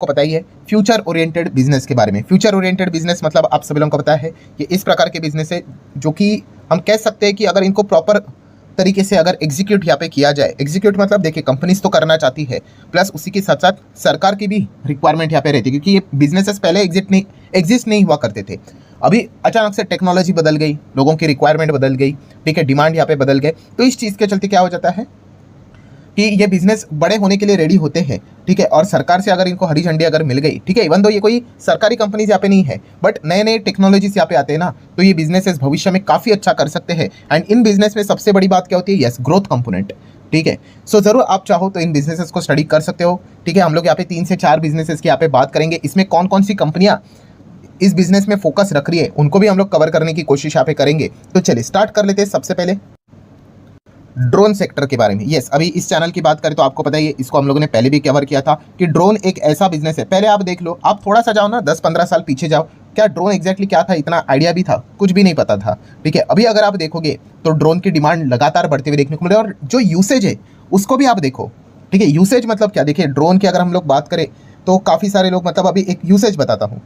को पता ही है फ्यूचर ओरिएंटेड बिजनेस के बारे में। फ्यूचर ओरिएंटेड बिजनेस मतलब आप सभी लोगों को पता है कि इस प्रकार के बिजनेस है जो कि हम कह सकते हैं कि अगर इनको प्रॉपर तरीके से अगर एग्जीक्यूट यहाँ पे किया जाए, एग्जीक्यूट मतलब देखिए कंपनीज तो करना चाहती है, प्लस उसी के साथ साथ सरकार की भी रिक्वायरमेंट यहाँ पे रहती है, क्योंकि ये बिजनेसेस पहले एग्जिस्ट नहीं हुआ करते थे। अभी अचानक से टेक्नोलॉजी बदल गई, लोगों की रिक्वायरमेंट बदल गई, ठीक है, डिमांड यहाँ पे बदल गए, तो इस चीज़ के चलते क्या हो जाता है कि ये बिजनेस बड़े होने के लिए रेडी होते हैं, ठीक है। और सरकार से अगर इनको हरी झंडी अगर मिल गई, ठीक है, इवन दो ये कोई सरकारी कंपनीज यहाँ पे नहीं है, बट नए नए टेक्नोलॉजीज यहाँ पे आते हैं ना, तो ये बिजनेसेस भविष्य में काफ़ी अच्छा कर सकते हैं। एंड इन बिजनेस में सबसे बड़ी बात क्या होती है, यस, ग्रोथ कंपोनेंट, ठीक है। सो जरूर आप चाहो तो इन बिजनेसेस को स्टडी कर सकते हो, ठीक है। हम लोग यहाँ पे 3 से 4 बिजनेसेस की यहाँ पे बात करेंगे, इसमें कौन कौन सी कंपनियाँ इस बिजनेस में फोकस रख रही है उनको भी हम लोग कवर करने की कोशिश यहाँ पे करेंगे। तो चलिए स्टार्ट कर लेते हैं। सबसे पहले ड्रोन सेक्टर के बारे में। यस, अभी इस चैनल की बात करें तो आपको पता ही है, इसको हम लोगों ने पहले भी कवर किया था कि ड्रोन एक ऐसा बिजनेस है। पहले आप देख लो, आप थोड़ा सा जाओ ना 10-15 साल पीछे जाओ, क्या ड्रोन एग्जैक्टली क्या था इतना आइडिया भी था, कुछ भी नहीं पता था, ठीक है। अभी अगर आप देखोगे तो ड्रोन की डिमांड लगातार बढ़ते हुए देखने को मिले, और जो यूसेज है उसको भी आप देखो, ठीक है। यूसेज मतलब क्या, देखिए ड्रोन की अगर हम लोग बात करें तो काफ़ी सारे लोग, मतलब अभी एक यूसेज बताता हूँ।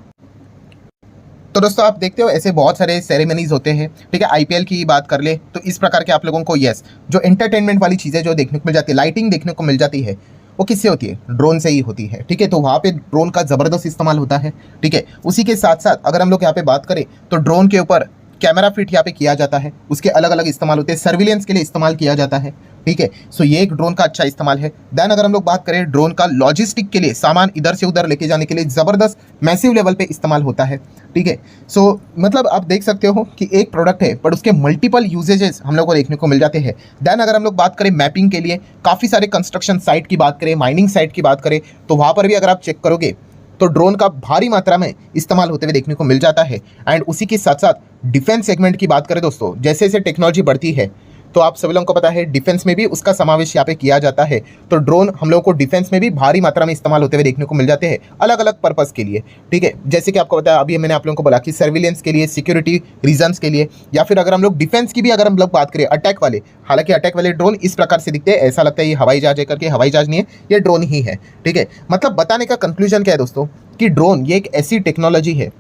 तो दोस्तों आप देखते हो ऐसे बहुत सारे सेरेमनीज होते हैं, ठीक है। आईपीएल की बात कर ले तो इस प्रकार के आप लोगों को, यस, जो एंटरटेनमेंट वाली चीज़ें जो देखने को मिल जाती है, लाइटिंग देखने को मिल जाती है, वो किससे होती है, ड्रोन से ही होती है, ठीक है। तो वहाँ पे ड्रोन का ज़बरदस्त इस्तेमाल होता है, ठीक है। उसी के साथ साथ अगर हम लोग यहाँ पे बात करें तो ड्रोन के ऊपर कैमरा फिट यहाँ पे किया जाता है, उसके अलग अलग इस्तेमाल होते हैं, सर्विलेंस के लिए इस्तेमाल किया जाता है, ठीक है। सो ये एक ड्रोन का अच्छा इस्तेमाल है। देन अगर हम लोग बात करें ड्रोन का लॉजिस्टिक के लिए, सामान इधर से उधर लेके जाने के लिए ज़बरदस्त मैसिव लेवल पे इस्तेमाल होता है, ठीक है। सो मतलब आप देख सकते हो कि एक प्रोडक्ट है पर उसके मल्टीपल यूजेजेस हम लोग को देखने को मिल जाते हैं। देन अगर हम लोग बात करें मैपिंग के लिए, काफ़ी सारे कंस्ट्रक्शन साइट की बात करें, माइनिंग साइट की बात करें, तो वहाँ पर भी अगर आप चेक करोगे तो ड्रोन का भारी मात्रा में इस्तेमाल होते हुए देखने को मिल जाता है। एंड उसी के साथ साथ डिफेंस सेगमेंट की बात करें दोस्तों, जैसे जैसे टेक्नोलॉजी बढ़ती है तो आप सभी लोगों को पता है डिफेंस में भी उसका समावेश यहाँ पे किया जाता है। तो ड्रोन हम लोगों को डिफेंस में भी भारी मात्रा में इस्तेमाल होते हुए देखने को मिल जाते हैं, अलग अलग पर्पस के लिए, ठीक है। जैसे कि आपको पता है, अभी मैंने आप लोगों को बोला कि सर्विलेंस के लिए, सिक्योरिटी रीजंस के लिए, या फिर अगर हम लोग डिफेंस की भी अगर हम लोग बात करें, अटैक वाले, हालांकि अटैक वाले ड्रोन इस प्रकार से दिखते हैं, ऐसा लगता है ये हवाई जहाज है करके, हवाई जहाज नहीं है, ये ड्रोन ही है, ठीक है। मतलब बताने का कंक्लूजन क्या है दोस्तों, कि ड्रोन ये एक ऐसी टेक्नोलॉजी है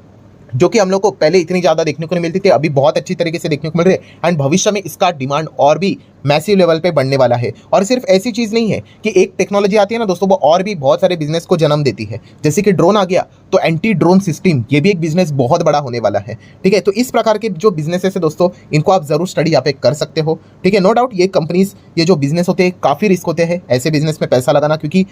जो कि हम लोग को पहले इतनी ज़्यादा देखने को नहीं मिलती थी, अभी बहुत अच्छी तरीके से देखने को मिल रही है। एंड भविष्य में इसका डिमांड और भी मैसिव लेवल पे बढ़ने वाला है। और सिर्फ ऐसी चीज़ नहीं है कि एक टेक्नोलॉजी आती है ना दोस्तों, वो और भी बहुत सारे बिजनेस को जन्म देती है। जैसे कि ड्रोन आ गया तो एंटी ड्रोन सिस्टम, ये भी एक बिजनेस बहुत बड़ा होने वाला है, ठीक है। तो इस प्रकार के जो बिजनेसेस है दोस्तों, इनको आप जरूर स्टडी यहाँ पे कर सकते हो, ठीक है। नो डाउट ये कंपनीज, ये जो बिजनेस होते हैं, काफ़ी रिस्क होते हैं ऐसे बिजनेस में पैसा लगाना, क्योंकि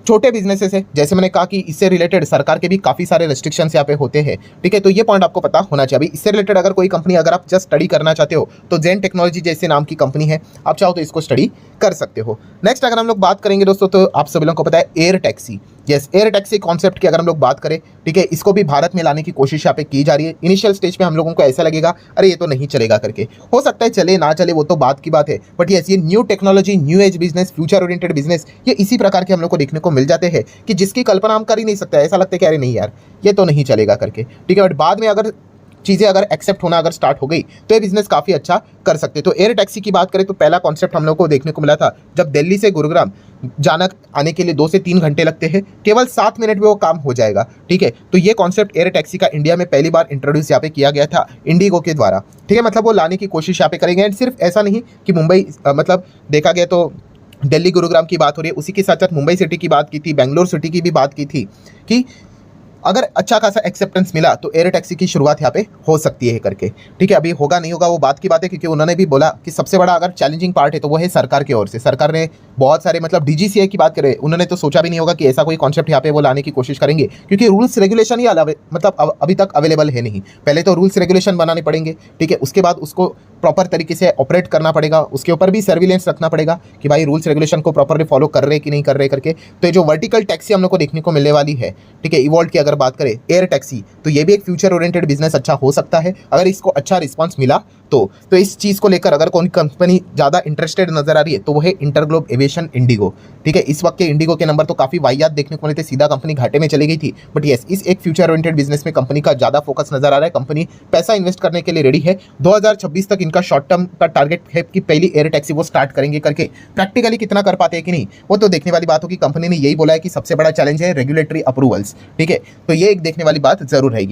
छोटे बिजनेसेस है, जैसे मैंने कहा कि इससे रिलेटेड सरकार के भी काफ़ी सारे रेस्ट्रिक्शंस यहाँ पे होते हैं, ठीक है। तो ये पॉइंट आपको पता होना चाहिए। अभी इससे रिलेटेड अगर कोई कंपनी, अगर आप जस्ट स्टडी करना चाहते हो तो जेन टेक्नोलॉजी जैसे नाम की कंपनी है, आप चाहो तो इसको स्टडी कर सकते हो। नेक्स्ट अगर हम लोग बात करेंगे दोस्तों, तो आप सभी लोगों को पता है air taxi. Yes, air taxi concept की अगर हम लोग बात करें, ठीक है, इसको भी भारत में लाने की कोशिश यहाँ पे की जा रही है। इनिशियल स्टेज पे हम लोगों को ऐसा लगेगा अरे ये तो नहीं चलेगा करके, हो सकता है चले ना चले, वो तो बात की बात है, बट यस, ये new technology, new age business, future oriented business, ये इसी प्रकार के हम लोग को देखने को मिल जाते हैं कि जिसकी कल्पना हम कर ही नहीं सकते। ऐसा लगता है कि अरे नहीं यार ये तो नहीं चलेगा करके, ठीक है। बट बाद में अगर चीज़ें अगर एक्सेप्ट होना अगर स्टार्ट हो गई तो ये बिजनेस काफ़ी अच्छा कर सकते हैं। तो एयर टैक्सी की बात करें तो पहला कॉन्सेप्ट हम लोग को देखने को मिला था जब दिल्ली से गुरुग्राम जाना आने के लिए 2 से 3 घंटे लगते हैं, केवल 7 मिनट में वो काम हो जाएगा, ठीक है। तो ये कॉन्सेप्ट एयर टैक्सी का इंडिया में पहली बार इंट्रोड्यूस यहाँ पे किया गया था इंडिगो के द्वारा, ठीक है। मतलब वो लाने की कोशिश यहाँ पे करेंगे। एंड सिर्फ ऐसा नहीं कि मुंबई, मतलब देखा गया तो दिल्ली गुरुग्राम की बात हो रही है, उसी के साथ साथ मुंबई सिटी की बात की थी, बेंगलोर सिटी की भी बात की थी कि अगर अच्छा खासा एक्सेप्टेंस मिला तो एयर टैक्सी की शुरुआत यहाँ पे हो सकती है करके, ठीक है। अभी होगा नहीं होगा वो बात की बात है, क्योंकि उन्होंने भी बोला कि सबसे बड़ा अगर चैलेंजिंग पार्ट है तो वो है सरकार की ओर से। सरकार ने बहुत सारे, मतलब डीजीसीए की बात करें, उन्होंने तो सोचा भी नहीं होगा कि ऐसा कोई कॉन्सेप्ट यहाँ पे वो लाने की कोशिश करेंगे, क्योंकि रूल्स रेगुलेशन ही मतलब अभी तक अवेलेबल है नहीं। पहले तो रूल्स रेगुलेशन बनाने पड़ेंगे, ठीक है, उसके बाद उसको प्रॉपर तरीके से ऑपरेट करना पड़ेगा, उसके ऊपर भी सर्विलेंस रखना पड़ेगा कि भाई रूल्स रेगुलेशन को प्रॉपरली फॉलो कर रहे कि नहीं कर रहे करके। तो ये जो वर्टिकल टैक्सी हम लोग को देखने को मिलने वाली है, ठीक है, इवॉल्ट की अगर बात करें एयर टैक्सी, तो ये भी एक फ्यूचर ओरिएंटेड बिजनेस अच्छा हो सकता है। अगर इसको अच्छा रिस्पांस मिला तो इस चीज़ को लेकर अगर कोई कंपनी ज़्यादा इंटरेस्टेड नजर आ रही है तो वो है इंटरग्लोब एविएशन इंडिगो। ठीक है, इस वक्त के इंडिगो के नंबर तो काफ़ी वाहियात देखने को मिले थे, सीधा कंपनी घाटे में चली गई थी। बट यस, इस एक फ्यूचर ओरिएंटेड बिजनेस में कंपनी का ज़्यादा फोकस नजर आ रहा है, कंपनी पैसा इन्वेस्ट करने के लिए रेडी है। 2026 तक इनका शॉर्ट टर्म का टारगेट है कि पहली एयर टैक्सी वो स्टार्ट करेंगे करके। प्रैक्टिकली कितना कर पाते हैं कि नहीं वो तो देखने वाली बात होगी। कंपनी ने यही बोला है कि सबसे बड़ा चैलेंज है रेगुलेटरी अप्रूवल्स। ठीक है, तो ये एक देखने वाली बात जरूर रहेगी।